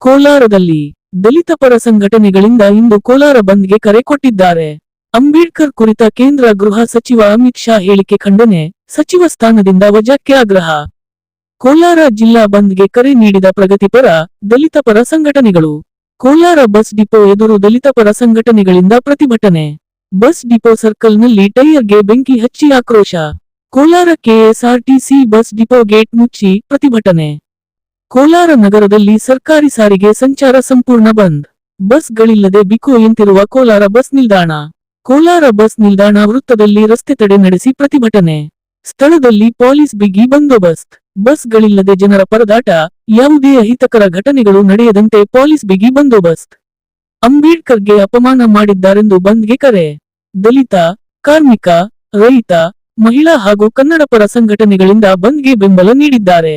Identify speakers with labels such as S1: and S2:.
S1: ಕೋಲಾರದಲ್ಲಿ ದಲಿತ ಪರ ಸಂಘಟನೆಗಳಿಂದ ಇಂದು ಕೋಲಾರ ಬಂದ್ಗೆ ಕರೆ ಕೊಟ್ಟಿದ್ದಾರೆ. ಅಂಬೇಡ್ಕರ್ ಕುರಿತ ಕೇಂದ್ರ ಗೃಹ ಸಚಿವ ಅಮಿತ್ ಶಾ ಹೇಳಿಕೆ ಖಂಡನೆ, ಸಚಿವ ಸ್ಥಾನದಿಂದ ವಜಾಕ್ಕೆ ಆಗ್ರಹ. ಕೋಲಾರ ಜಿಲ್ಲಾ ಬಂದ್ಗೆ ಕರೆ ನೀಡಿದ ಪ್ರಗತಿಪರ, ದಲಿತ ಪರ ಸಂಘಟನೆಗಳು. ಕೋಲಾರ ಬಸ್ ಡಿಪೋ ಎದುರು ದಲಿತ ಪರ ಸಂಘಟನೆಗಳಿಂದ ಪ್ರತಿಭಟನೆ. ಬಸ್ ಡಿಪೋ ಸರ್ಕಲ್ನಲ್ಲಿ ಟೈರ್ಗೆ ಬೆಂಕಿ ಹಚ್ಚಿ ಆಕ್ರೋಶ. Kolar KSRTC bus depot gate ಮುಚ್ಚಿ ಪ್ರತಿಭಟನೆ. ಕೋಲಾರ ನಗರದಲ್ಲಿ ಸರ್ಕಾರಿ ಸಾರಿಗೆ ಸಂಚಾರ ಸಂಪೂರ್ಣ ಬಂದ್. ಬಸ್ಗಳಿಲ್ಲದೆ ಬಿಕೋ ಎಂತಿರುವ ಕೋಲಾರ ಬಸ್ ನಿಲ್ದಾಣ. ಕೋಲಾರ ಬಸ್ ನಿಲ್ದಾಣ ವೃತ್ತದಲ್ಲಿ ರಸ್ತೆ ತಡೆ ನಡೆಸಿ ಪ್ರತಿಭಟನೆ. ಸ್ಥಳದಲ್ಲಿ ಪೊಲೀಸ್ ಬಿಗಿ ಬಂದೋಬಸ್ತ್. ಬಸ್ಗಳಿಲ್ಲದೆ ಜನರ ಪರದಾಟ, ಯಾವುದೇ ಅಹಿತಕರ ಘಟನೆಗಳು ನಡೆಯದಂತೆ ಪೊಲೀಸ್ ಬಿಗಿ ಬಂದೋಬಸ್ತ್. ಅಂಬೇಡ್ಕರ್ಗೆ ಅಪಮಾನ ಮಾಡಿದ್ದಾರೆಂದು ಬಂದ್ಗೆ ಕರೆ. ದಲಿತ, ಕಾರ್ಮಿಕ, ರೈತ, ಮಹಿಳಾ ಹಾಗೂ ಕನ್ನಡ ಪರ ಸಂಘಟನೆಗಳಿಂದ ಬಂದ್ಗೆ ಬೆಂಬಲ ನೀಡಿದ್ದಾರೆ.